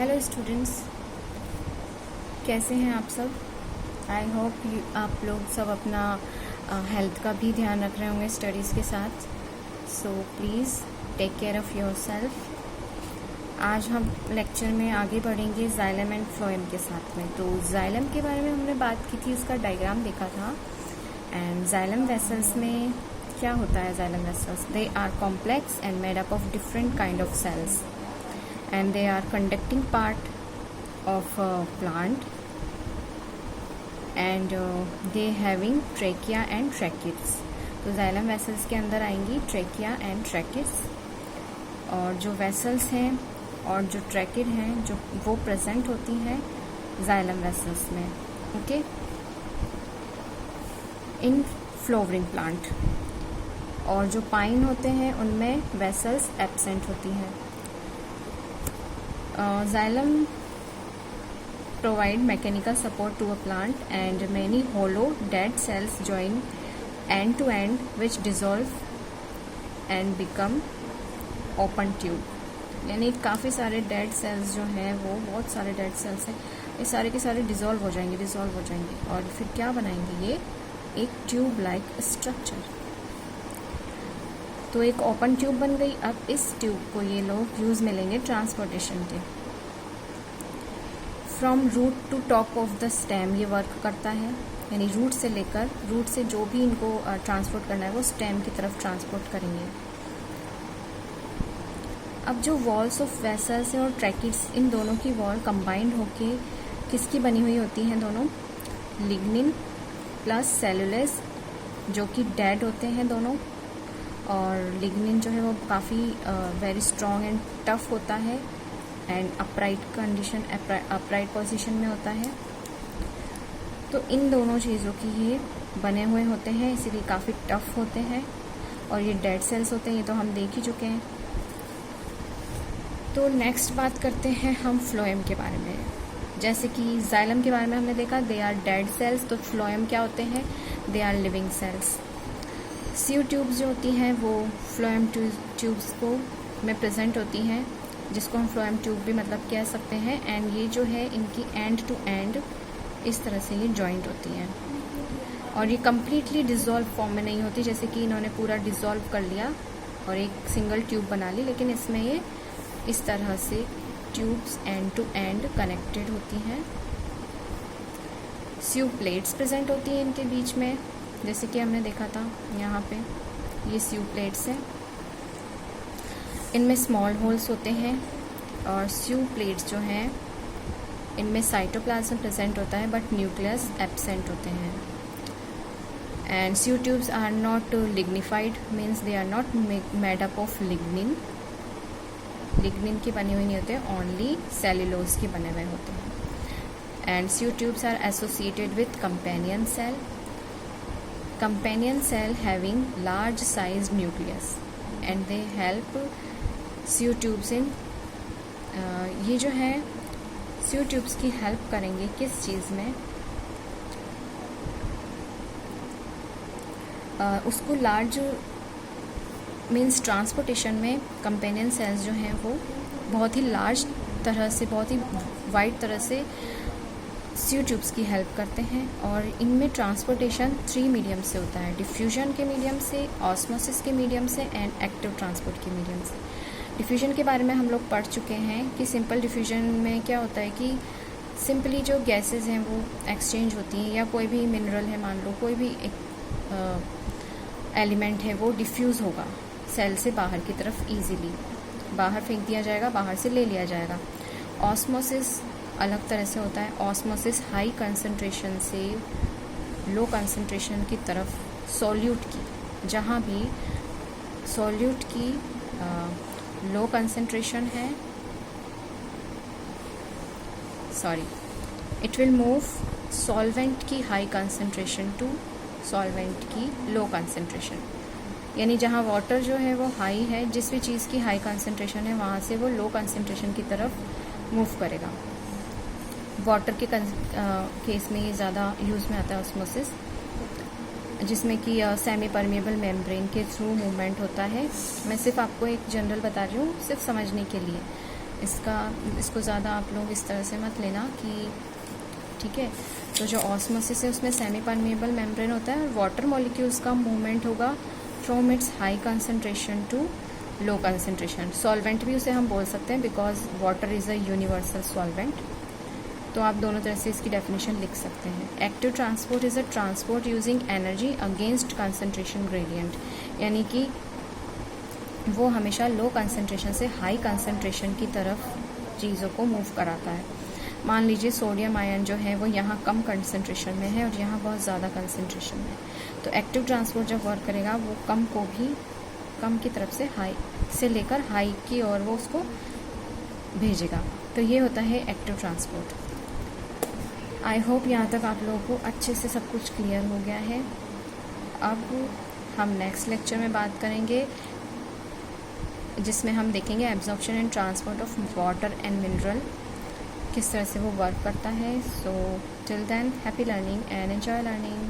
Hello students, कैसे हैं आप सब। आई होप आप लोग सब अपना हेल्थ का भी ध्यान रख रहे होंगे स्टडीज़ के साथ। So please take care of yourself. आज हम लेक्चर में आगे बढ़ेंगे जाइलम एंड फ्लोएम के साथ में। तो जाइलम के बारे में हमने बात की थी, उसका डायग्राम देखा था। एंड जाइलम वेसल्स में क्या होता है? Xylem vessels they are complex and made up of different kind of cells and they are conducting part of a plant and they having trachea and tracheids। तो xylem vessels के अंदर आएंगी trachea and tracheids, और जो vessels हैं और जो tracheid हैं जो वो प्रेजेंट होती हैं जाइलम वेसल्स में। ओके, इन फ्लोवरिंग प्लांट, और जो पाइन होते हैं उनमें वेसल्स एब्सेंट होती हैं। Xylem provide mechanical support to a plant and many hollow dead cells join end to end which dissolve and become open tube। यानी काफ़ी सारे डेड सेल्स जो हैं, वो बहुत सारे डेड सेल्स हैं, ये सारे के सारे डिज़ोल्व हो जाएंगे और फिर क्या बनाएंगे? ये एक ट्यूब लाइक स्ट्रक्चर। तो एक ओपन ट्यूब बन गई। अब इस ट्यूब को ये लोग यूज़ में लेंगे ट्रांसपोर्टेशन के। From root to top of the stem ये वर्क करता है, यानी रूट से लेकर, रूट से जो भी इनको ट्रांसपोर्ट करना है वो स्टेम की तरफ ट्रांसपोर्ट करेंगे। अब जो वॉल्स ऑफ वेसल्स हैं और ट्रैकिड्स, इन दोनों की वॉल कंबाइंड होके किसकी बनी हुई होती हैं? दोनों लिग्निन प्लस सेलुलोज, जो कि डेड होते हैं दोनों। और लिग्निन जो है वो काफ़ी वेरी स्ट्रॉन्ग एंड टफ होता है एंड अपराइट पोजीशन में होता है। तो इन दोनों चीज़ों की ये बने हुए होते हैं, इसीलिए काफ़ी टफ होते हैं। और ये डेड सेल्स होते हैं, ये तो हम देख ही चुके हैं। तो नेक्स्ट बात करते हैं हम फ्लोएम के बारे में। जैसे कि जाइलम के बारे में हमने देखा दे आर डेड सेल्स, तो फ्लोएम क्या होते हैं? They are living cells. Sieve tubes जो होती हैं वो फ्लोएम ट्यूब्स को में प्रेजेंट होती हैं, जिसको हम फ्लोएम ट्यूब भी मतलब कह सकते हैं। एंड ये जो है इनकी एंड टू एंड इस तरह से ये जॉइंट होती हैं, और ये कम्प्लीटली डिज़ोल्व फॉर्म में नहीं होती, जैसे कि इन्होंने पूरा डिज़ोल्व कर लिया और एक सिंगल ट्यूब बना ली, लेकिन इसमें ये इस तरह से tubes end to end connected होती हैं। सीव प्लेट्स प्रेजेंट होती हैं इनके बीच में, जैसे कि हमने देखा था यहाँ पे ये सीव प्लेट्स हैं। इनमें स्मॉल होल्स होते हैं, और सीव प्लेट्स जो हैं इनमें साइटोप्लाज्म प्रेजेंट होता है बट न्यूक्लियस एब्सेंट होते हैं। And sieve tubes are not lignified, means they are not made up of lignin. Lignin की बनी हुई नहीं होते, ओनली सेल्यूलोज की बने हुए होते हैं। And sieve tubes are associated with companion cell, companion cell having large sized nucleus and they help sieve tubes in ये जो है sieve tubes की हेल्प करेंगे किस चीज़ में? उसको लार्ज मीन्स ट्रांसपोर्टेशन में कंपेनियन सेल्स जो हैं वो बहुत ही लार्ज तरह से, बहुत ही वाइड तरह से सीव ट्यूब्स की हेल्प करते हैं। और इनमें ट्रांसपोर्टेशन 3 मीडियम से होता है, डिफ्यूजन के मीडियम से, ऑस्मोसिस के मीडियम से एंड एक्टिव ट्रांसपोर्ट के मीडियम से। डिफ्यूजन के बारे में हम लोग पढ़ चुके हैं कि सिंपल डिफ्यूजन में क्या होता है कि सिंपली जो गैसेस हैं वो एक्सचेंज होती हैं, या कोई भी मिनरल है, मान लो कोई भी एक एलिमेंट है, वो डिफ्यूज़ होगा सेल से बाहर की तरफ, ईजीली बाहर फेंक दिया जाएगा, बाहर से ले लिया जाएगा। ऑस्मोसिस अलग तरह से होता है। ऑस्मोसिस हाई कंसंट्रेशन से लो कंसंट्रेशन की तरफ सॉल्यूट की, जहाँ भी सॉल्यूट की लो कंसंट्रेशन है, इट विल मूव सॉल्वेंट की हाई कंसंट्रेशन टू सॉल्वेंट की लो कंसंट्रेशन। यानी जहाँ वाटर जो है वो हाई है, जिस भी चीज़ की हाई कंसंट्रेशन है वहाँ से वो लो कंसंट्रेशन की तरफ मूव करेगा। वाटर के केस में ये ज़्यादा यूज़ में आता है ऑस्मोसिस, जिसमें कि सेमी परमेबल मेम्ब्रेन के थ्रू मूवमेंट होता है। मैं सिर्फ आपको एक जनरल बता रही हूँ, सिर्फ समझने के लिए। इसको ज़्यादा आप लोग इस तरह से मत लेना कि ठीक है। तो जो ऑस्मोसिस है उसमें सेमी परमेबल मेम्ब्रेन होता है और वाटर मॉलिक्यूल्स का मूवमेंट होगा from its high concentration to low concentration. Solvent भी उसे हम बोल सकते हैं because water is a universal solvent. तो आप दोनों तरह से इसकी डेफिनेशन लिख सकते हैं। Active transport is a transport using energy against concentration gradient, यानी कि वो हमेशा लो कंसनट्रेशन से हाई कंसनट्रेशन की तरफ चीज़ों को मूव कराता है। मान लीजिए सोडियम आयन जो है वो यहाँ कम कंसनट्रेशन में है और यहाँ बहुत ज़्यादा कंसनट्रेशन में है, तो एक्टिव ट्रांसपोर्ट जब वर्क करेगा वो कम को भी कम की तरफ से हाई से लेकर हाई की ओर वो उसको भेजेगा। तो ये होता है एक्टिव ट्रांसपोर्ट। आई होप यहाँ तक आप लोगों को अच्छे से सब कुछ क्लियर हो गया है। अब हम नेक्स्ट लेक्चर में बात करेंगे जिसमें हम देखेंगे absorption and transport of water and mineral, किस तरह से वो वर्क करता है। So till than happy learning and enjoy learning.